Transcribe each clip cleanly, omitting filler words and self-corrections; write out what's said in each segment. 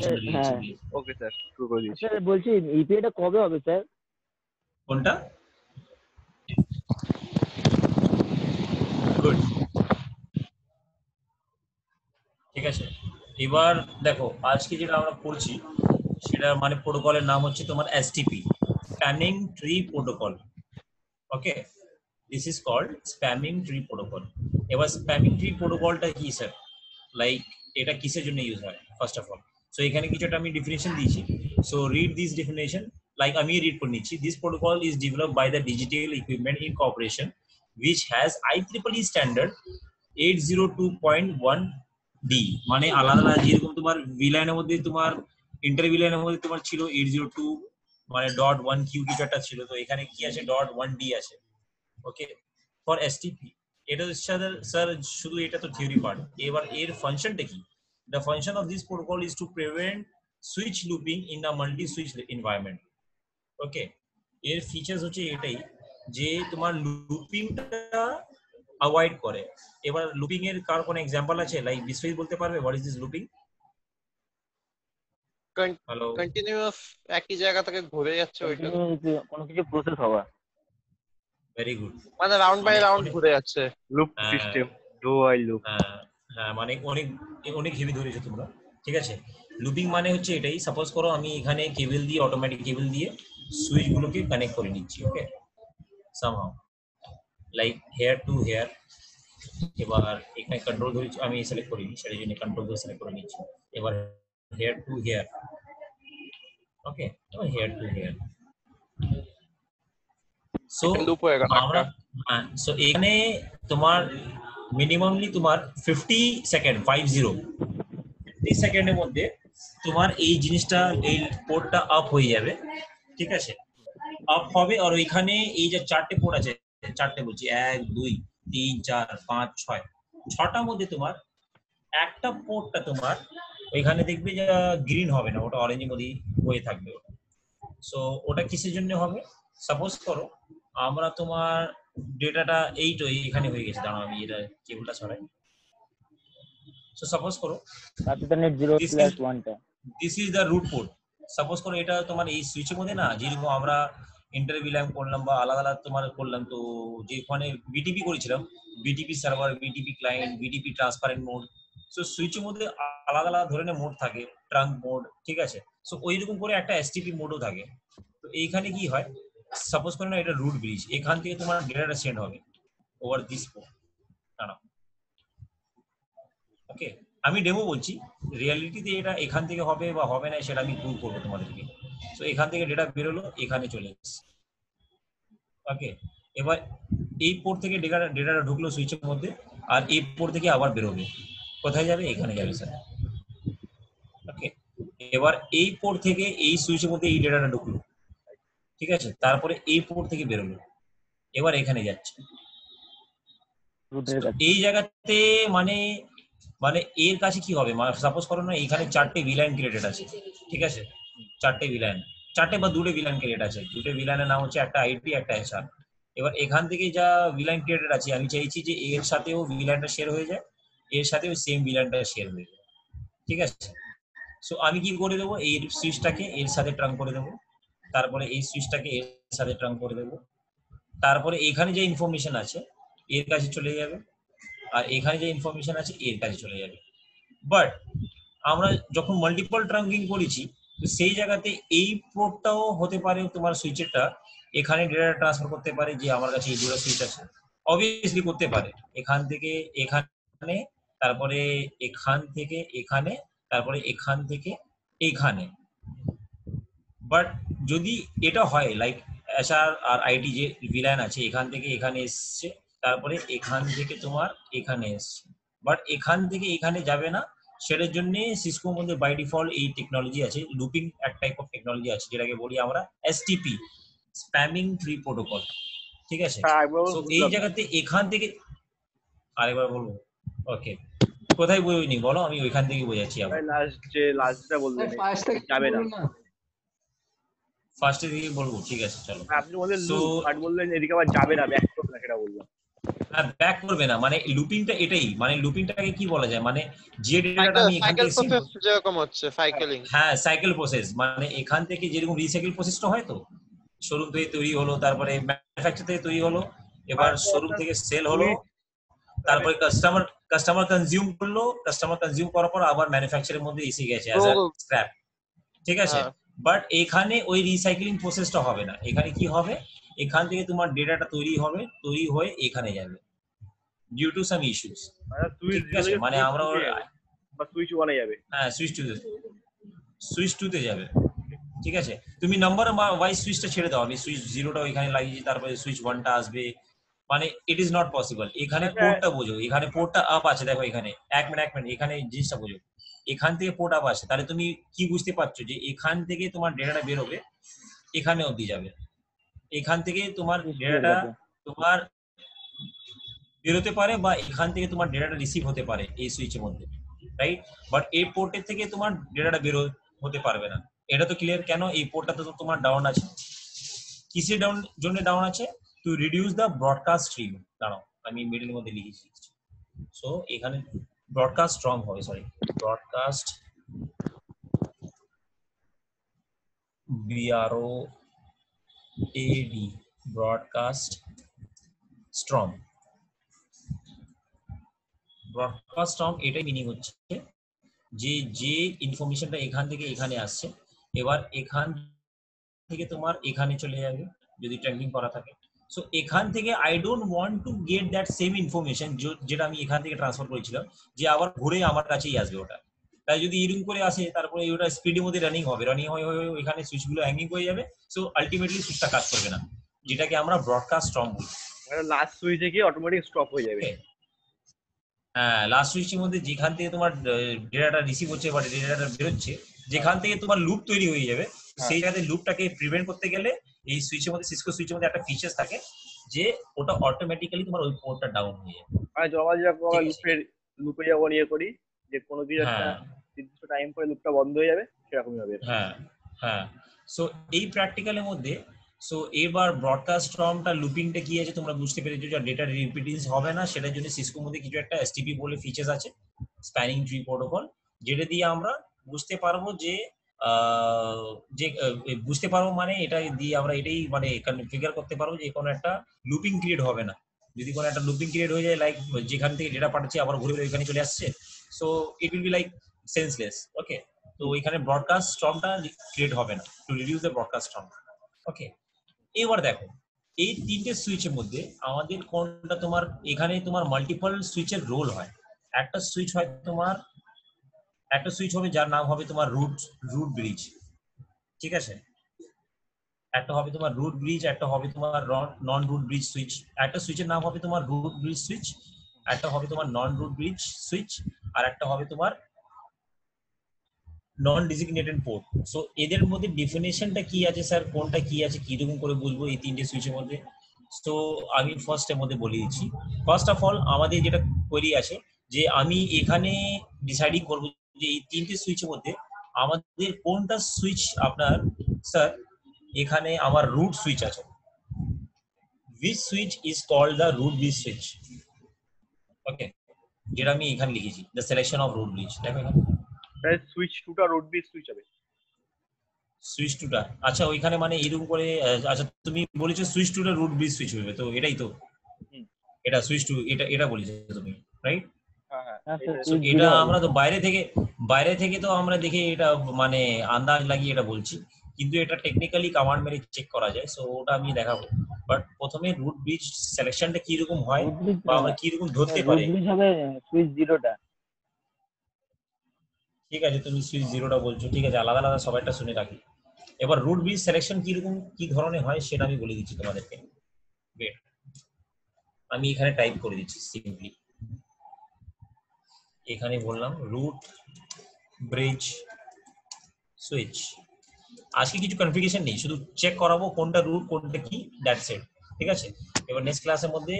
Dictionary আছে হ্যাঁ please. Okay sir, শুরু করে দিচ্ছি। স্যার বলছি ইপিএটা কবে হবে স্যার? কোনটা? গুড, ঠিক আছে। এবার দেখো আজকে যেটা আমরা পড়ছি সেটা মানে প্রোটোকলের নাম হচ্ছে তোমার STP, spamming tree protocol. Okay, this is called spamming tree protocol. এবার স্প্যামিং ট্রি প্রোটোকলটা কি স্যার, লাইক এটা কিসের জন্য ইউজ হয় ফার্স্ট অফ অল। সো এখানে কিছু একটা আমি ডেফিনেশন দিয়েছি, so read this definition, like আমি রিড করে নিচ্ছি। This protocol is developed by the digital equipment in corporation which has IEEE standard 802.1 D, মানে আলাদা আলাদা, যেরকম তোমার ভিলাইনের মধ্যে তোমার ইন্টার ভিলাইনের মধ্যে তোমার ছিল 802 মানে .1Q কিছু একটা ছিল, তো এখানে কি আছে .1D আছে। ওকে, ফর এসটিপি এটা স্যার শুধু এটা তো থিওরি পার্ট। এবার এর ফাংশনটা কি? The function of this protocol is to prevent switch looping in a multi switch environment. Okay, এর ফিচার্স হচ্ছে এটাই যে তোমার লুপিংটা অ্যাভয়েড করে। এবার লুপিং এর কার কোন एग्जांपल আছে, লাইক বিশ্বজিৎ বলতে পারবে what is this looping? Hello, continuous একই জায়গা থেকে ঘুরে যাচ্ছে ওইটা, কোনো কিছু প্রসেস হওয়া। ভেরি গুড, মানে রাউন্ড বাই রাউন্ড ঘুরে যাচ্ছে। Loop system, do while loop. হ্যাঁ মানে অনেক অনেক হেভি ধরেছো তোমরা, ঠিক আছে। লুপিং মানে হচ্ছে এটাই, সাপোজ করো আমি এখানে কেবল দিয়ে অটোমেটিক কেবল দিয়ে সুইচ গুলোকে কানেক্ট করে নিচ্ছি। Okay, somehow like here to here. এবার এখানে কন্ট্রোল ধরেছি আমি সিলেক্ট করিনি, সেটার জন্য কন্ট্রোল ধরে সিলেক্ট করে নিচ্ছি। এবার হেয়ার টু হেয়ার। ওকে, এবার here to here. So loop হয়ে গেল আমরা সো এখানে তোমার মিনিমামলি তোমার 50 সেকেন্ড 50 সেকেন্ডের মধ্যে তোমার এই জিনিসটা এই পোর্টটা আপ হয়ে যাবে, ঠিক আছে। আপ হবে আর ওইখানে এই যে চারটে পোর্ট আছে, চারটে বলছি 1 2 3 4 5 6, ছটার মধ্যে তোমার একটা পোর্টটা তোমার ওইখানে দেখবে যে গ্রিন হবে না, ওটা অরেঞ্জের মধ্যে হয়ে থাকবে ওটা। সো ওটা কিসের জন্য হবে, সাপোজ করো আমরা তোমার ডেটাটা এইটা এখানে হয়ে গেছে, দাঁড়াও আমি এটা কেবলটা সরাই। সো সাপোজ করো তাতে নেট 0/1 টা this is the root port. Suppose করো এটা তোমার এই সুইচের মধ্যে না, যেরকম আমরা ইন্টারভিউ করলাম বা আলাদা আলাদা তোমার করলাম, তো যেখানে বিটিপি করেছিলাম, BTP server, BTP client, BTP transparent mode. So সুইচের মধ্যে আলাদা আলাদা ধরনের মোড থাকে, ট্রাঙ্ক মোড, ঠিক আছে। সো ওইরকম করে একটা এসটিপি মোডও থাকে। তো এইখানে কি হয়, সাপোজ করো না এটা রুট ব্রিজ, এখান থেকে তোমার ডেটাটা সেন্ড হবে ওভার দিস পোর্ট। ওকে, আমি ডেমো বলছি, রিয়ালিটিতে এটা এখান থেকে হবে বা হবে না সেটা আমি প্রুভ করবো তোমাদেরকে। সো এখান থেকে ডেটা বেরোলো, এখানে চলে এসেছে। ওকে, এবার এই পোর্ট থেকে ডেটাটা ঢুকলো সুইচের মধ্যে, আর এই পোর্ট থেকে আবার বেরোবে, কোথায় যাবে, এখানে যাবে স্যার। ওকে, এবার এই পোর্ট থেকে এই সুইচের মধ্যে এই ডেটাটা ঢুকলো, ঠিক আছে, তারপরে এই পোর্ট থেকে বেরোলো, এবার এখানে যাচ্ছে। এই জায়গাতে মানে মানে এর কাছে কি হবে, মানে সাপোজ করো না এখানে চারটে ভিলাইন ক্রিয়েটেড আছে, ঠিক আছে, চারটে ভিলাইন, চারটে বা দুটো ভিলাইন ক্রিয়েট আছে, দুটো ভিলাইনের নাম হচ্ছে একটা আইটি একটা এসআর। এবার এখান থেকে যা ভিলাইন ক্রিয়েটেড আছে আমি চাইছি যে এর সাথেও ভিলাইনটা শেয়ার হয়ে যায়, এর সাথেও সেম ভিলাইনটা শেয়ার হয়ে যায়, ঠিক আছে। সো আমি কি করে দেবো, এই সুইচটাকে এর সাথে ট্রাঙ্ক করে দেবো, তারপরে এই সুইচটাকে এর সাথে ট্রাঙ্ক করে দেবো, তারপরে এখানে যে ইনফরমেশন আছে এর কাছে চলে যাবে, আর এখানে যে ইনফরমেশন আছে এর কাছে চলে যাবে। বাট আমরা যখন মাল্টিপল ট্রাঙ্কিং করেছি, তো সেই জায়গাতে এই পোর্টটাও হতে পারে তোমার সুইচেরটা এখানে ডেটা ট্রান্সফার করতে পারে, যে আমার কাছে এই দুটো সুইচ আছে, অবভিয়াসলি করতে পারে, এখান থেকে এখানে, তারপরে এখান থেকে এখানে, তারপরে এখান থেকে এইখানে। বাট যদি এটা হয় লাইক এসআর আর আইটি যে ভিলাইন আছে এখান থেকে এখানে এসছে, তারপরে এখান থেকে তোমার এখানে এসছে, বাট এখান থেকে এখানে যাবে না, সেটার জন্য সিসকোর মধ্যে বাই ডিফল্ট এই টেকনোলজি আছে, লুপিং এক টাইপ অফ টেকনোলজি আছে, যেটাকে বলি আমরা এসটিপি, স্প্যামিং ট্রি প্রোটোকল, ঠিক আছে। তো এই জায়গাতে এখান থেকে আরেকবার বলবো, ওকে, কোথায় বইনি বলো, আমি ওইখান থেকে বোঝাচ্ছি। আবার লাস্টটা বললেন যাবে না, ফার্স্টে থেকে বলবো, ঠিক আছে চলো। আপনি বললেন লুপ, আর বললেন এদিকে আবার যাবে না, ব্যাক করবে না, সেটা বললাম। ব্যাক করবে না, মানে লুপিংটা এটাই, মানে লুপিংটাকে কি বলা যায়, মানে যে ডেটাটা আমি এখান সাইকেল থেকে প্রসেস যেরকম হচ্ছে সাইকেলিং। হ্যাঁ সাইকেল প্রসেস, মানে এখান থেকে যেরকম রিসাইকেল প্রসেসটা হয়, তো শোরুম থেকে তৈরি হলো, তারপরে ম্যানুফ্যাকচার থেকে তৈরি হলো, এবার শোরুম থেকে সেল হলো, তারপরে কাস্টমার কনজিউম করলো, কাস্টমার কনজিউম করার পর আবার ম্যানুফ্যাকচারের মধ্যে এসে গেছে অ্যাজ আ স্ক্র্যাপ, ঠিক আছে। হ্যাঁ বাট এখানে ওই রিসাইক্লিং প্রসেসটা হবে না, এখানে কি হবে, এখান থেকে তোমার ডেটাটা তৈরি হবে, তৈরি হয়ে এখানে যাবে due to some issues, switch ঠিক জিরো আছে, থেকে মানে সুইচ আমরা টুতে যাবে বা সুইচ ওয়ানে যাবে। হ্যাঁ সুইচ টুতে যাবে, ঠিক আছে। তুমি নাম্বার ওয়াইজ সুইচটা ছেড়ে দাও, আমি সুইচ জিরোটা ওইখানে লাগিয়েছি, তারপরে সুইচ ওয়ানটা আসবে, মানে ইট ইজ নট পসিবল। এখানে আচ্ছা, পোর্টটা বোঝো, এখানে পোর্টটা আপ আছে, দেখো এখানে এক মিনিট এখানে জিনিসটা বোঝো, এখান থেকে পোর্ট আপ আছে, তাহলে তুমি কি বুঝতে পারছো যে এখান থেকে তোমার ডেটাটা বেরোবে, এখানে অবধি যাবে, এখান থেকে তোমার সুইচগুলোর ডেটাটা কাছে। তোমার বেরোতে পারে, বা এখান থেকে তোমার ডেটাটা রিসিভ হতে পারে এই সুইচের মধ্যে, রাইট। বাট এই পোর্টের থেকে তোমার ডেটাটা বেরো হতে পারবে না। এটা তো ক্লিয়ার, কেন এই পোর্টটাতে তো তোমার ডাউন আছে, কিসের ডাউন জন্য ডাউন আছে, two reduce the broadcast stream. দাঁড়াও আমি মিডলের মধ্যে লিখেছি, সো এখানে ব্রডকাস্ট স্ট্রং হবে, sorry broadcast BROAD broadcast strong. Broadcast strong এটাই মিনিং হচ্ছে যে যে ইনফরমেশনটা এখান থেকে এখানে আসছে, এবার এখান থেকে তোমার এখানে চলে যাবে যদি ট্র্যাকিং করা থাকে। সো এখান থেকে I don't want to get that same information যেটা আমি এখান থেকে ট্রান্সফার করেছিলাম, যে আবার ঘুরে আমার কাছেই আসবে ওটা। তাই যদি এরকম করে আসে, তারপরে ওটা স্পিডের মধ্যে রানিং হবে, রানিং হয়ে হয়ে এখানে সুইচগুলো হ্যাঙ্গিং হয়ে যাবে, সো আলটিমেটলি সুইচটা কাজ করবে না, যেটাকে আমরা ব্রডকাস্ট স্ট্রং বলি। মানে লাস্ট সুইচে গিয়ে অটোমেটিক স্টপ হয়ে যাবে। হ্যাঁ লাস্ট সুইচের মধ্যে যেখান থেকে তোমার ডেটাটা রিসিভ হচ্ছে বা ডেটাটা বেরোচ্ছে, যেখান থেকে তোমার লুপ তৈরি হয়ে যাবে, হ্যাঁ। সেই জায়গাতে লুপটাকে প্রিভেন্ট করতে গেলে এই সুইচের মধ্যে, সিসকো সুইচের মধ্যে একটা ফিচার্স থাকে যে ওটা অটোমেটিক্যালি তোমার ওই পোর্টটা ডাউন হয়ে যাবে, মানে জমা যেরকম আমরা ঠিক আছে। লুপে যখন ইয়ে করি যে কোনো কিছু একটা হ্যাঁ নির্দিষ্ট টাইম পরে লুপটা বন্ধ হয়ে যাবে, সেরকমই হবে এটা। হ্যাঁ হ্যাঁ। সো এই প্র্যাকটিক্যালের মধ্যে, সো এবার ব্রডকাস্ট ফ্রমটা লুপিংটা কি আছে তোমরা বুঝতে পেরেছো, যে ডেটা রিপিটেন্স হবে না, সেটার জন্য সিসকোর মধ্যে কিছু একটা এসটিপি বলে ফিচার্স আছে, স্প্যানিং ট্রি প্রোটোকল, যেটা দিয়ে আমরা বুঝতে পারবো যে যে বুঝতে পারবো, মানে এটা দিয়ে আমরা এটাই মানে কনফিগার করতে পারবো যে কোনো একটা লুপিং ক্রিয়েট হবে না। যদি কোনো একটা লুপিং ক্রিয়েট হয়ে যায়, লাইক যেখান থেকে ডেটা পাঠাচ্ছে আবার ঘুরে ঘুরে এখানে চলে আসছে, so it will be like senseless, okay. তো ওইখানে ব্রডকাস্ট স্ট্রমটা ক্রিয়েট হবে না, to reduce the broadcast storm, okay. এবার দেখো এই তিনটে সুইচের মধ্যে আমাদের কোনটা তোমার, এখানে তোমার মাল্টিপল সুইচের রোল হয়। একটা সুইচ হয় তোমার, একটা সুইচ হবে যার নাম হবে তোমার রুট রুট ব্রিজ, ঠিক আছে। একটা হবে তোমার রুট ব্রিজ, একটা হবে তোমার নন রুট ব্রিজ সুইচ। একটা সুইচের নাম হবে তোমার রুট ব্রিজ সুইচ, একটা হবে তোমার নন রুট ব্রিজ সুইচ, আর একটা হবে তোমার নন ডেজিগনেটেড পোর্ট। সো এদের মধ্যে ডেফিনেশনটা কি আছে স্যার, কোনটা কি আছে, কিরকম করে বুঝবো এই তিনটে সুইচের মধ্যে? তো আমি ফার্স্টের মধ্যে বলে দিচ্ছি। ফার্স্ট অফ অল আমাদের যেটা কোয়েরি আছে, যে আমি এখানে ডিসাইডিং করবো যে এই তিনটে সুইচের মধ্যে আমাদের কোনটা সুইচ আপনার, স্যার এখানে আমার রুট সুইচ আছে, which switch is called the root bridge switch, okay, যেটা আমি এখানে লিখেছি the selection of root bridge. দেখো এখানে তাই সুইচ টুটা রুট বি সুইচ হবে। সুইচ টুটা, আচ্ছা ওইখানে মানে এরকম করে আচ্ছা তুমি বলেছো সুইচ টুটা রুট ব্রিজ সুইচ হবে, তো এটাই তো, হুম। এটা সুইচ টু, এটা বলেছো তুমি, রাইট। হ্যাঁ হ্যাঁ, হ্যাঁ স্যার, সো সুইচ এটা জিরো হবে। আমরা তো বাইরে থেকে তো আমরা দেখে এটা মানে আন্দাজ লাগিয়ে এটা বলছি, কিন্তু এটা টেকনিক্যালি কমান্ড মেরে চেক করা যায়, সো ওটা আমি দেখাবো। বাট প্রথমে রুট ব্রিজ সিলেকশনটা কি রকম হয়, রুট ব্রিজ, বা আমরা কি রকম ধরতে রুট পারে, ব্রিজ হবে সুইচ জিরোটা। ঠিক আছে তুমি সুইচ জিরোটা বলছো, ঠিক আছে, আলাদা আলাদা সবাইটা শুনে রাখি। এবার রুট ব্রিজ সিলেকশন কি রকম কি ধরনের হয় সেটা আমি বলে দিচ্ছি তোমাদেরকে। Wait, আমি এখানে টাইপ করে দিচ্ছি সিম্পলি, এখানে বললাম রুট ব্রিজ সুইচ। আজকে কিছু কনফিগারেশন নেই, শুধু চেক করাবো কোনটা রুট কোনটা কি, দ্যাটস ইট, ঠিক আছে। এবার নেক্সট ক্লাসের মধ্যে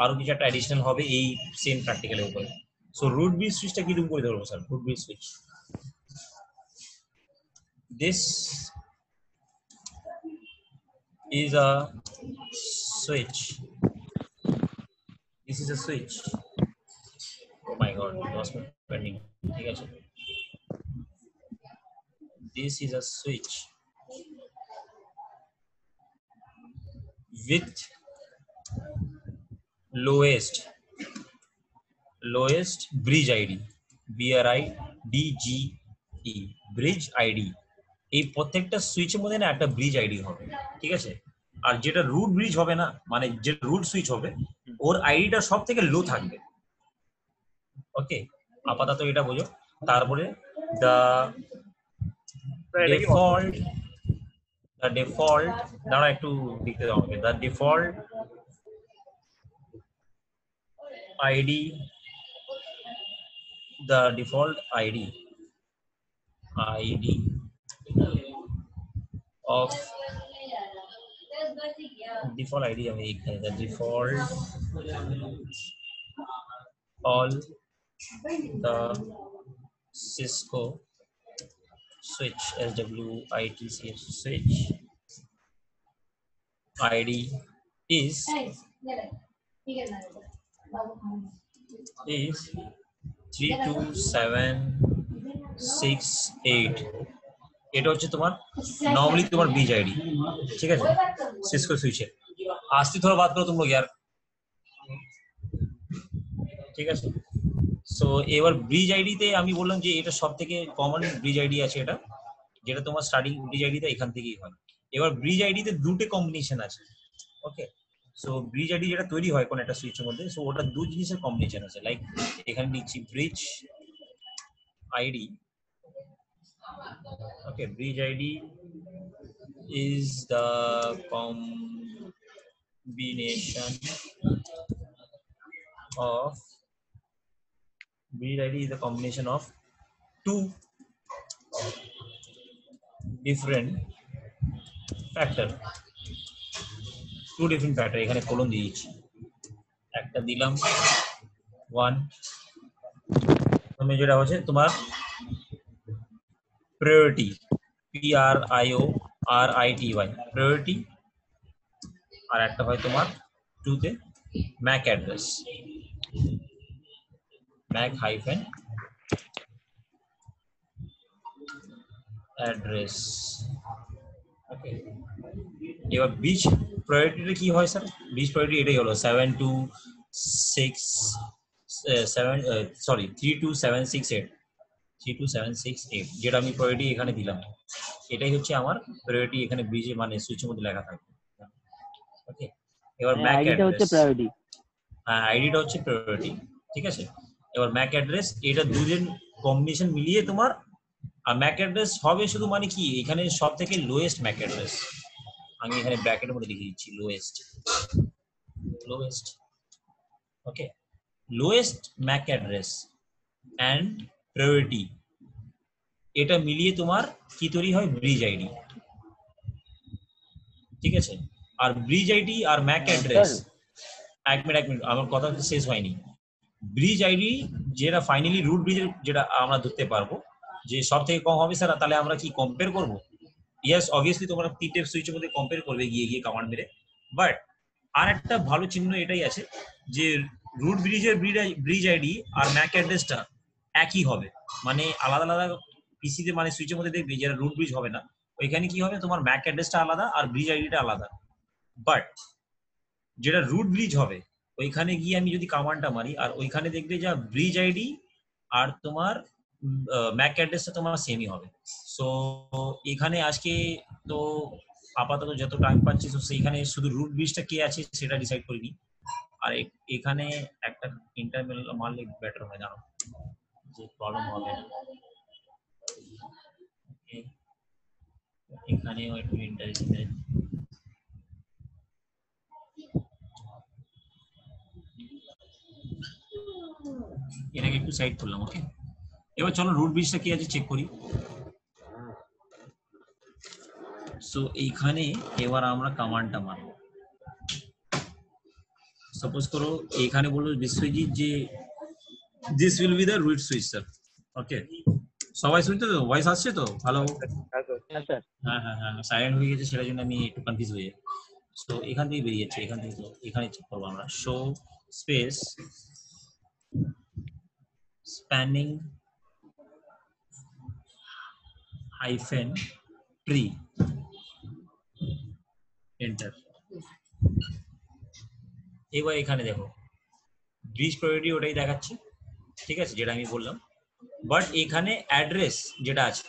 আরো কিছু একটা অ্যাডিশনাল হবে এই সেম প্র্যাকটিক্যালের উপরে। সো রুট ব্রিজ সুইচটা কি রকম করে ধরবো sir, root bridge switch, this is a switch is a switch. Oh my god, it was pending. ঠিক আছে, this is a switch with lowest bridge ID, BRIDGE, bridge ID. এই প্রত্যেকটা সুইচের মধ্যে না একটা ব্রিজ আইডি হবে, ঠিক আছে। আর যেটা রুট ব্রিজ হবে না, মানে যে রুট সুইচ হবে, ওর আইডিটা সব থেকে লো থাকবে। ওকে, আপাতত এটা বোঝো। তারপরে দ্য ডিফল্ট দাঁড়া একটু লিখতে দাও আমাকে। The default ID, the default ID of default ID আমি এখানে the default all the Cisco switch SWITCH switch ID is 32768। এটা হচ্ছে তোমার नॉर्मली তোমার ব্রিজ আইডি, ঠিক আছে, সিসকো সুইচে। आस्ती थोड़ा बात करो तुम लोग यार, ঠিক আছে। সো এবার ব্রিজ আইডিতে আমি বললাম যে এটা সবথেকে কমন ব্রিজ আইডি আছে, এটা যেটা তোমার স্টার্টিং ব্রিজ আইডিতে এখান থেকেই হয়। এবার ব্রিজ আইডিতে দুটো কম্বিনেশন আছে, ওকে। সো ব্রিজ আইডি যেটা তৈরি হয় কোন একটা সুইচের মধ্যে, সো ওটা দুই জিনিসের কম্বিনেশন আছে। লাইক এখানে লিখছি bridge ID, okay, bridge ID is the combination of bridge ID is the combination of two different factor, এখানে কোলন দিয়ে দিচ্ছি, একটা দিলাম 1, তুমি যেটা হচ্ছে তোমার প্রায়োরিটি, PRIORITY প্রায়োরিটি, আর একটা হয় তোমার 2 তে MAC address, MAC hyphen address, okay. এবার ব্রিজ প্রায়োরিটিটা কি হয় স্যার? ব্রিজ প্রায়োরিটি এটাই হলো 32768, যেটা আমি প্রায়োরিটি এখানে দিলাম, এটাই হচ্ছে আমার প্রায়োরিটি এখানে ব্রিজে মানে সুইচের মধ্যে লেখা থাকবে, ওকে। এবার ম্যাক আইডিটা হচ্ছে প্রায়োরিটি, হ্যাঁ আইডিটা হচ্ছে প্রায়োরিটি, ঠিক আছে। এবার ম্যাক অ্যাড্রেস, এটা দুজন কম্বিনেশন মিলিয়ে তোমার, আর ম্যাক অ্যাড্রেস হবে শুধু মানে কি এখানে সব থেকে লোয়েস্ট ম্যাক অ্যাড্রেস, আমি এখানে ব্র্যাকেটের মধ্যে লিখে দিচ্ছি lowest, okay. Lowest Mac address and priority, এটা মিলিয়ে তোমার কি তৈরি হয়? ব্রিজ আইডি, ঠিক আছে। আর ব্রিজ আইডি আর ম্যাক অ্যাড্রেস, এক মিনিট আমার কথা শেষ হয়নি। ব্রিজ আইডি যেটা ফাইনালি রুট ব্রিজের যেটা আমরা ধরতে পারবো যে সব থেকে কম হবে স্যার, তাহলে আমরা কি কম্পেয়ার করবো? ইয়েস, অবভিয়াসলি তোমরা তিনটে সুইচের মধ্যে কম্পেয়ার করবে গিয়ে কমান্ড মেরে। বাট আর একটা ভালো চিহ্ন এটাই আছে যে রুট ব্রিজের ব্রিজ আইডি আর ম্যাক অ্যাড্রেসটা একই হবে, মানে আলাদা আলাদা পিসিতে মানে সুইচের মধ্যে দেখবে যেটা রুট ব্রিজ হবে না, ওইখানে কি হবে তোমার ম্যাক অ্যাড্রেসটা আলাদা আর ব্রিজ আইডিটা আলাদা। বাট যেটা রুট ব্রিজ হবে ওইখানে গিয়ে আমি যদি কমান্ডটা মারি আর ওইখানে দেখবে যা ব্রিজ আইডি আর তোমার ম্যাক অ্যাড্রেসটা তোমার সেমই হবে। সো এখানে আজকে তো আপাতত যত টাইম পাচ্ছি তো সেইখানে শুধু রুট ব্রিজটা কে আছে সেটা ডিসাইড করিনি, আর এখানে একটা ইন্টারনাল মারলে বেটার হয় না, যে প্রবলেম হবে না। এখানেও একটু ইন্টারেস্টেড, এটাকে একটু সাইড করলাম, ওকে। এবার চলো রুট ব্রিজটা কি আছে চেক করি। সো এইখানে এবার আমরা কমান্ডটা মারব। সাপোজ করো এইখানে বললো বিশ্বজিৎ যে this will be the root switch sir, okay. সবাই শুনতে তো? ভয়েস আসছে তো? ভালো? হ্যাঁ হ্যাঁ হ্যাঁ, সাইলেন্ট হয়ে গেছে সেটার জন্য আমি একটু কনফিউজ হয়ে যাই। সো এখান থেকে বেরিয়েছে, এখান থেকে তো এখানে চেক করবো আমরা। Show space spanning hyphen tree, enter. এবার এখানে দেখো ব্রিজ প্রায়োরিটি ওটাই দেখাচ্ছে, ঠিক আছে, যেটা আমি বললাম। বাট এখানে অ্যাড্রেস যেটা আছে,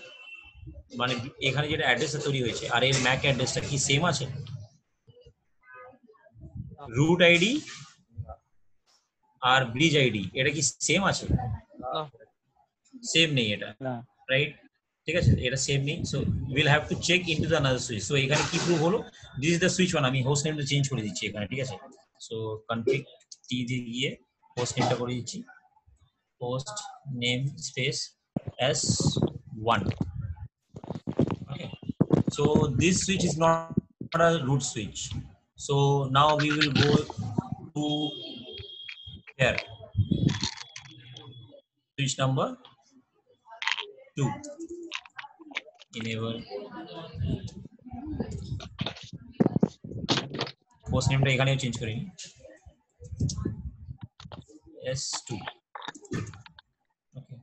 মানে এখানে যেটা অ্যাড্রেসটা তৈরি হয়েছে আর এর ম্যাক অ্যাড্রেসটা কি সেম আছে? রুট আইডি আর ব্রিজ আইডি এটা কি সেম আছে? সেম নেই এটা, না রাইট? ঠিক আছে, এটা সেম নেই। So will have to check into the another switch. So এখানে কি প্রুভ হলো? This is the switch one. আমি হোস্ট নেমটা চেঞ্জ করে দিচ্ছি এখানে, ঠিক আছে। সো কনফিগ টি দিয়ে গিয়ে হোস্ট নেমটা করে দিচ্ছি, host name space s1. Okay, so this switch is not a root switch. So now we will go to here, switch number 2, enable host name টা এখানেও চেঞ্জ করি s2. Okay,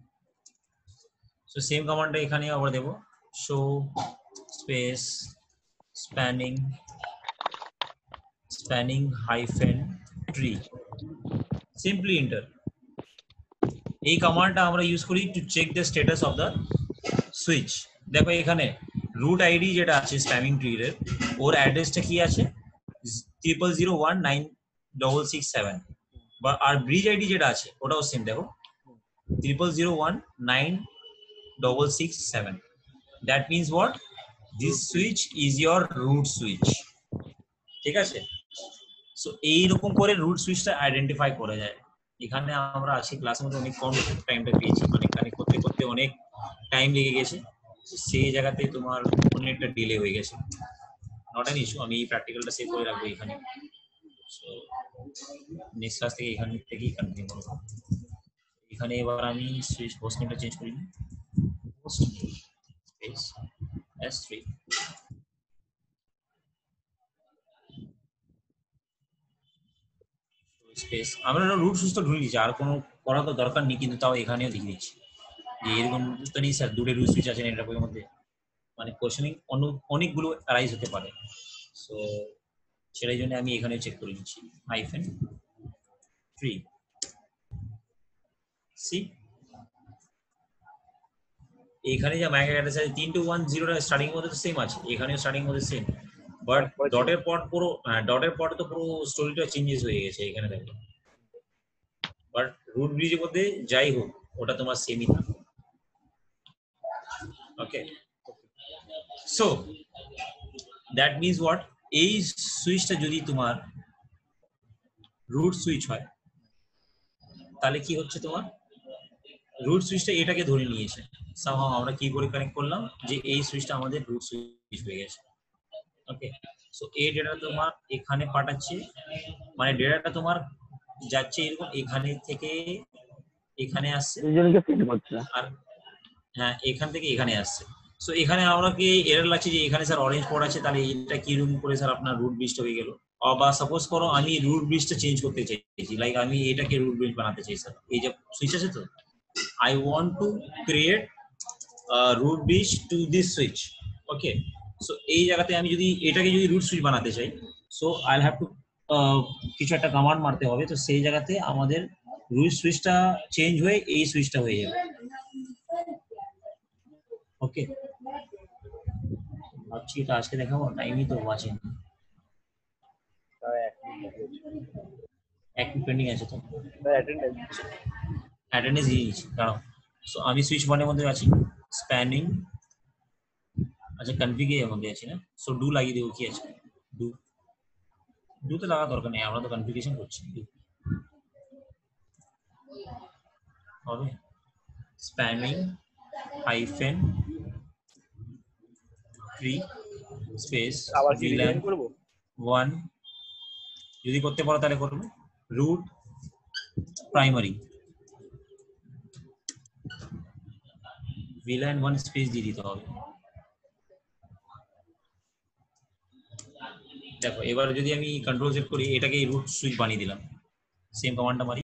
so same command টা এখানে আবার দেব, show space spanning hyphen tree, simply enter. এই কমান্ডটা আমরা use করি to check the status of the switch. দেখো এখানে রুট আইডি যেটা আছে স্প্যামিং ট্রির, ওর অ্যাড্রেসটা কি আছে? 0001967। বা আর ব্রিজ আইডি যেটা আছে ওটাও সেম, দেখো 0001967। That means what? This switch is your root switch, ঠিক আছে। সো এইরকম করে রুট সুইচটা আইডেন্টিফাই করা যায়। এখানে আমরা আছি ক্লাসের মধ্যে অনেক কম টাইমটা পেয়েছি, মানে এখানে করতে করতে অনেক টাইম লেগে গেছে, সেই জায়গাতে তোমার অনেকটা ডিলে হয়ে গেছে। নট অ্যান ইস্যু, আমি এই প্র্যাকটিক্যালটা সেভ করে রাখবো এখানে। সো নেক্সট ক্লাস থেকে এখান থেকেই কন্টিনিউ করবো। এখানে এবার আমি সুইচ হোস্ট নেমটা চেঞ্জ করি, হোস্ট স্পেস s3 স্পেস। আমরা রুট সুইচটা ঢুকে দিচ্ছি, আর কোনো করা তো দরকার নেই, কিন্তু তাও এখানেও লিখে দিচ্ছি যে এরকম তো নেই স্যার, দুটো রুট সুইচ আছে নেটওয়ার্কের মধ্যে, মানে কোশ্চেনিং অনেকগুলো অ্যারাইজ হতে পারে। সো সেটাই জন্য আমি এখানে চেক করে দিচ্ছি হাইফেন ট্রি। সি এখানে যা ম্যাক অ্যাড্রেস আছে 3210 স্টার্টিং মধ্যে তো সেম আছে, এখানেও স্টার্টিং মধ্যে সেম, বাট ডটের পর পুরো ডটের পর তো পুরো স্টোরিটা চেঞ্জেস হয়ে গেছে এখানে দেখো। বাট রুট ব্রিজের মধ্যে যাই হোক ওটা তোমার সেমই থাকে। ওকে, সো দ্যাট মিনস হোয়াট? এই সুইচটা যদি তোমার রুট সুইচ হয় তাহলে কি হচ্ছে, তোমার রুট সুইচটা এটাকে ধরে নিয়েছে। সামহাও আমরা কি করে কানেক্ট করলাম যে এই সুইচটা আমাদের রুট সুইচ হয়ে গেছে। ওকে, সো এই ডেটা তোমার এখানে পাঠাচ্ছে, মানে ডেটাটা তোমার যাচ্ছে এরকম এখানে থেকে এখানে আসছে, দুজনকে ফিট করছে। আর হ্যাঁ এখান থেকে এখানে আসছে। সো এখানে আমরা কি এরর লাগছে যে এখানে স্যার অরেঞ্জ পোর্ট আছে, তাহলে এটা কিরকম করে স্যার আপনার রুট ব্রিজটা হয়ে গেল? বা সাপোজ করো আমি রুট ব্রিজটা চেঞ্জ করতে চাইছি, লাইক আমি এটাকে রুট ব্রিজ বানাতে চাই স্যার, এই যে সুইচ আছে তো, I want to create a root bridge to this switch. Okay, so এই জায়গাতে আমি যদি এটাকে যদি রুট সুইচ বানাতে চাই, so I'll have to কিছু একটা কমান্ড মারতে হবে, তো সেই জায়গাতে আমাদের রুট সুইচটা চেঞ্জ হয়ে এই সুইচটা হয়ে যাবে। ওকে, ভাবছি এটা আজকে দেখাবো, টাইমই তো আছে, এক মিনিট পেন্ডিং আছে তো, অ্যাটেন্ডেন্স দিয়ে দিচ্ছি দাঁড়াও। সো আমি সুইচ ওয়ানের মধ্যে আছি, স্প্যানিং, আচ্ছা কনফিগে এর মধ্যে আছি না, সো ডু লাগিয়ে দেবো, কি আছে ডু তো লাগা দরকার নেই, আমরা তো কনফিগারেশন করছি, হবে স্প্যানিং হাইফেন ট্রি স্পেস আবার কি VLAN ডিজাইন করব? 1, যদি করতে পারো তাহলে করবে, রুট প্রাইমারি VLAN 1 স্পেস দিয়ে দিতে হবে। দেখো এবার যদি আমি কন্ট্রোল সেট করি, এটাকে রুট সুইচ বানিয়ে দিলাম, সেম কমান্ডটা মারি